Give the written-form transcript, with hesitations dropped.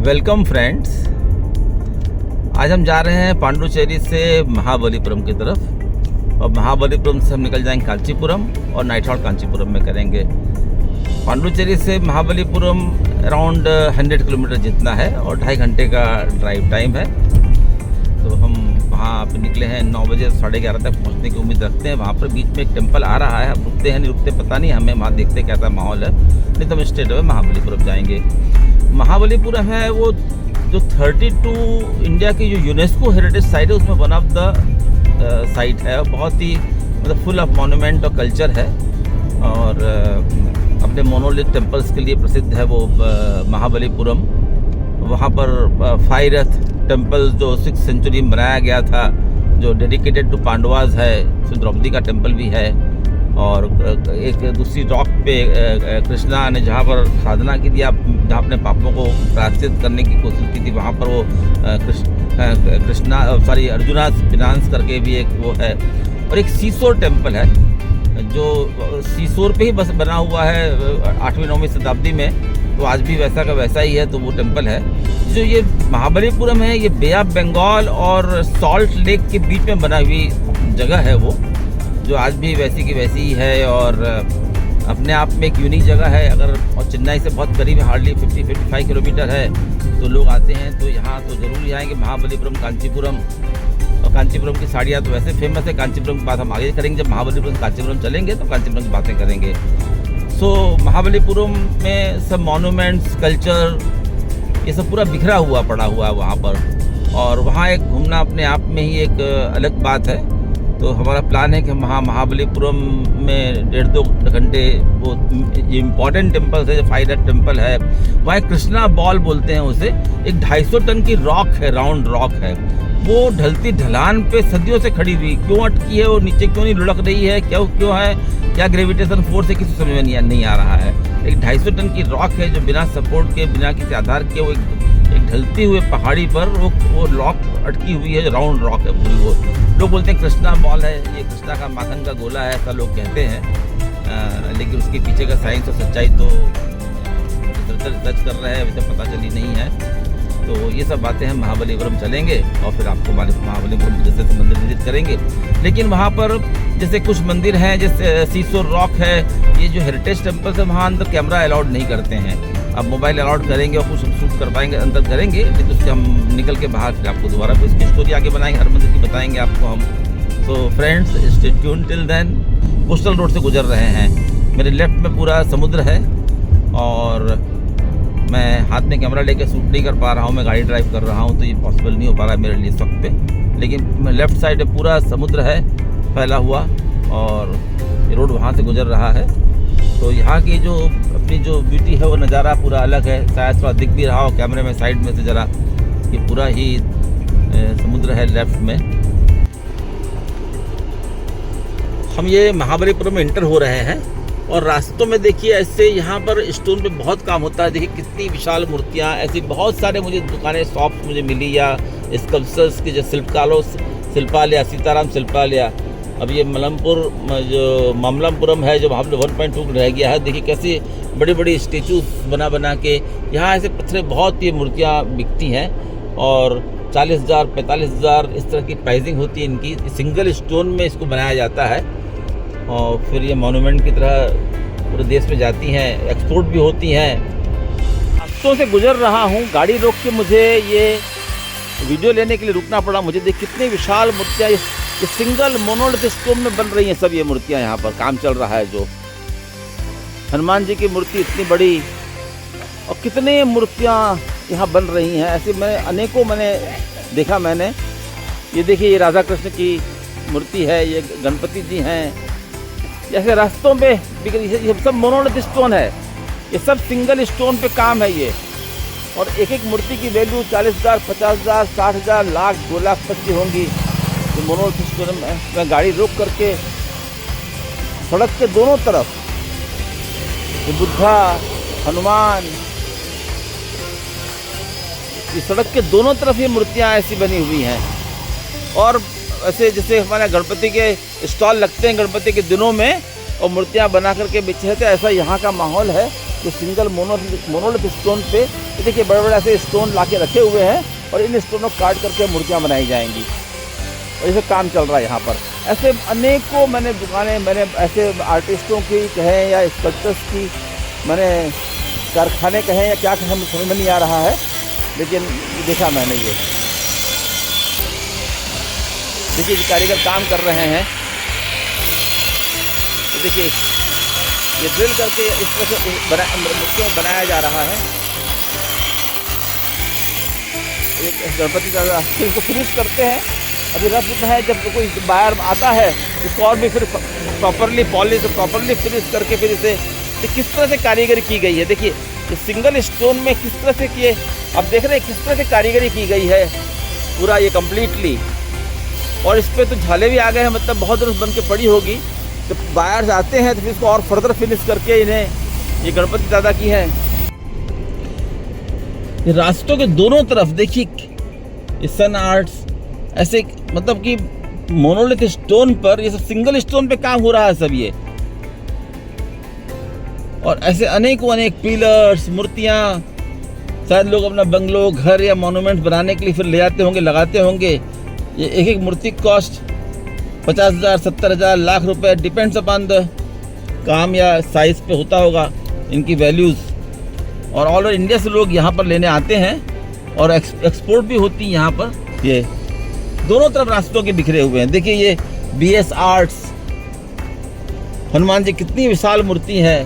Welcome friends. आज हम जा रहे हैं पांडुचेरी से महाबलीपुरम की तरफ और महाबलीपुरम से हम निकल जाएंगे कांचीपुरम और नाइट हॉल्ट कांचीपुरम में करेंगे। पांडुचेरी से महाबलीपुरम अराउंड 100 किलोमीटर जितना है और 2.5 घंटे का ड्राइव टाइम है। तो हम वहाँ पे निकले हैं 9 बजे 11:30 तक पहुँचने की उम्मीद रखते हैं। वहाँ पर बीच में एक टेम्पल आ रहा है, अब रुकते हैं नहीं रुकते पता नहीं, हमें वहाँ देखते कैसा माहौल है। नहीं तो हम स्ट्रेट अवे महाबलीपुरम जाएंगे। महाबलीपुरम है वो जो 32 इंडिया की जो यूनेस्को हेरिटेज साइट है उसमें वन ऑफ द साइट है। बहुत ही मतलब फुल ऑफ मॉन्यूमेंट और कल्चर है और अपने मोनोलिथ टेम्पल्स के लिए प्रसिद्ध है वो महाबलीपुरम। वहाँ पर फाइरथ टेम्पल जो 6th सेंचुरी में बनाया गया था, जो डेडिकेटेड टू पांडवास है, उसमें द्रौपदी का टेम्पल भी है। और एक दूसरी रॉक पे कृष्णा ने जहाँ पर साधना की थी, जहाँ अपने पापों को प्रायश्चित करने की कोशिश की थी, वहाँ पर वो अर्जुना फिनांस करके भी एक वो है। और एक सीसोर टेम्पल है जो सीसोर पे ही बस बना हुआ है 8वीं-9वीं शताब्दी में, तो आज भी वैसा का वैसा ही है। तो वो टेम्पल है जो ये महाबलीपुरम है, ये बे ऑफ बंगाल और सॉल्ट लेक के बीच में बना हुई जगह है वो, जो आज भी वैसी की वैसी ही है और अपने आप में एक यूनिक जगह है। अगर और चेन्नई से बहुत करीब है, हार्डली 50-55 किलोमीटर है, तो लोग आते हैं तो यहाँ तो ज़रूर ही आएंगे। महाबलीपुरम, कांचीपुरम, और कांचीपुरम की साड़ियाँ तो वैसे फेमस है। कांचीपुरम की बात हम आगे करेंगे, जब महाबलीपुरम कांचीपुरम चलेंगे तो कांचीपुरम की बातें करेंगे। सो महाबलीपुरम में सब मॉन्यूमेंट्स, कल्चर, ये सब पूरा बिखरा हुआ पड़ा हुआ है वहाँ पर, और वहाँ एक घूमना अपने आप में ही एक अलग बात है। तो हमारा प्लान है कि हम वहाँ महाबलीपुरम में 1.5-2 घंटे वो इम्पॉर्टेंट टेम्पल्स है, जो फाइरथ टेम्पल है, वहाँ एक कृष्णा बॉल बोलते हैं उसे, एक 250 टन की रॉक है, राउंड रॉक है। वो ढलती ढलान पे सदियों से खड़ी हुई, क्यों अटकी है, वो नीचे क्यों नहीं लुढ़क रही है, क्यों है, क्या ग्रेविटेशन फोर्स है, किसी समझ में नहीं आ रहा है। एक 250 टन की रॉक है जो बिना सपोर्ट के, बिना किसी आधार के, वो एक ढलती हुए पहाड़ी पर वो रॉक अटकी हुई है, राउंड रॉक है पूरी। वो लोग बोलते हैं कृष्णा बॉल है, ये कृष्णा का माखन का गोला है, ऐसा लोग कहते हैं। लेकिन उसके पीछे का साइंस और सच्चाई तो सर्च कर रहे हैं, अभी तक पता चली नहीं है। तो ये सब बातें हम महाबलीपुरम चलेंगे और फिर आपको महाबलीपुरम जैसे मंदिर विजिट करेंगे। लेकिन वहाँ पर जैसे कुछ मंदिर हैं, जैसे सीसोर रॉक है, ये जो हेरिटेज टेम्पल है, वहाँ अंदर कैमरा अलाउड नहीं करते हैं। अब मोबाइल अलाउड करेंगे और कुछ शूट कर पाएंगे, अंदर करेंगे, लेकिन उससे हम निकल के बाहर फिर आपको दोबारा इसकी स्टोरी आगे बनाएंगे, हर मंदिर की बताएंगे आपको हम। तो friends stay tuned till then. Coastal road से गुजर रहे हैं, मेरे लेफ्ट में पूरा समुद्र है और मैं हाथ में कैमरा लेके शूट नहीं कर पा रहा हूँ, मैं गाड़ी ड्राइव कर रहा हूँ, तो ये पॉसिबल नहीं हो पा रहा है मेरे लिए इस वक्त पे। लेकिन लेफ़्ट साइड में पूरा समुद्र है फैला हुआ और ये रोड वहाँ से गुजर रहा है। तो यहाँ की जो अपनी जो ब्यूटी है वो नज़ारा पूरा अलग है। शायद थोड़ा दिख भी रहा हो कैमरे में साइड में से ज़रा, ये पूरा ही समुद्र है लेफ़्ट में। हम ये महाबलीपुरम में इंटर हो रहे हैं और रास्तों में देखिए ऐसे यहाँ पर स्टोन पे बहुत काम होता है। देखिए कितनी विशाल मूर्तियाँ, ऐसी बहुत सारे मुझे दुकानें, शॉप्स मुझे मिली, या स्कल्पचर्स की जो शिल्पालय, सीताराम शिल्पालय। अब ये जो मामल्लपुरम है, जो वहाँ पर 1.2 रह गया है, देखिए कैसे बड़ी बड़ी स्टेचूज बना के यहाँ ऐसे पत्थर, बहुत ही मूर्तियाँ बिकती हैं और 40,000 45,000 इस तरह की प्राइसिंग होती है इनकी। सिंगल स्टोन में इसको बनाया जाता है और फिर ये मॉन्यूमेंट की तरह पूरे देश में जाती हैं, एक्सपोर्ट भी होती हैं। रास्तों से गुजर रहा हूँ, गाड़ी रोक के मुझे ये वीडियो लेने के लिए रुकना पड़ा। मुझे देख कितनी विशाल मूर्तियाँ ये सिंगल मोनोलिथ स्टोन में बन रही हैं सब ये मूर्तियाँ। यहाँ पर काम चल रहा है, जो हनुमान जी की मूर्ति इतनी बड़ी और कितनी मूर्तियाँ यहाँ बन रही हैं। ऐसे मैंने देखा। ये देखिए, ये राधा कृष्ण की मूर्ति है, ये गणपति जी हैं। जैसे रास्तों पे ये सब मोनोलिथ स्टोन है, ये सब सिंगल स्टोन पे काम है ये। और एक एक मूर्ति की वैल्यू 40,000 50,000 60,000 लाख 2 लाख तक की होंगी। तो मोनोलिथ स्टोन में मैं गाड़ी रोक करके सड़क के दोनों तरफ ये बुद्धा, हनुमान, ये सड़क के दोनों तरफ ये मूर्तियाँ ऐसी बनी हुई हैं। और ऐसे जैसे हमारे गणपति के स्टॉल लगते हैं गणपति के दिनों में, और मूर्तियाँ बना करके बेचे थे, ऐसा यहाँ का माहौल है। जो सिंगल मोनोलिथ स्टोन पे देखिए बड़े बड़े ऐसे स्टोन ला के रखे हुए हैं और इन स्टोनों को काट करके मूर्तियाँ बनाई जाएंगी और इसे काम चल रहा है यहाँ पर। ऐसे अनेकों मैंने दुकानें, मैंने ऐसे आर्टिस्टों की कहें या स्कल्पचर्स की मैंने कारखाने कहें या क्या कहें, समझ में नहीं आ रहा है, लेकिन देखा मैंने ये देखिए कारीगर काम कर रहे हैं। तो देखिए ये ड्रिल करके इस तरह से मूर्तियों बनाया जा रहा है। एक गणपति दादा फिर इसको फिनिश करते हैं। अभी रस्म है जब कोई बाहर आता है इसको और भी फिर प्रॉपरली पॉलिश, प्रॉपरली फिनिश करके फिर इसे किस तरह से कारीगरी की गई है। देखिए ये सिंगल स्टोन में किस तरह से किए, आप देख रहे हैं किस तरह से कारीगरी की गई है पूरा ये कम्प्लीटली। और इस पर तो झाले भी आ गए हैं, मतलब बहुत दिनों बन के पड़ी होगी। तो बाहर आते हैं तो फिर इसको और फर्दर फिनिश करके इन्हें ये गणपति दादा की है। ये रास्तों के दोनों तरफ देखिए ये सन आर्ट्स ऐसे, मतलब कि मोनोलिथ स्टोन पर, ये सब सिंगल स्टोन पे काम हो रहा है सब ये। और ऐसे अनेकों अनेक पिलर्स, मूर्तियाँ, शायद लोग अपना बंगलो, घर या मॉन्यूमेंट बनाने के लिए फिर ले आते होंगे, लगाते होंगे। ये एक एक मूर्ति कॉस्ट 50,000, 70,000, लाख रुपए, डिपेंड्स अपॉन द काम या साइज पे होता होगा इनकी वैल्यूज़। और ऑल ओवर इंडिया से लोग यहाँ पर लेने आते हैं और एक्सपोर्ट भी होती है यहाँ पर। ये दोनों तरफ रास्तों के बिखरे हुए हैं। देखिए ये BS आर्ट्स, हनुमान जी कितनी विशाल मूर्ति है।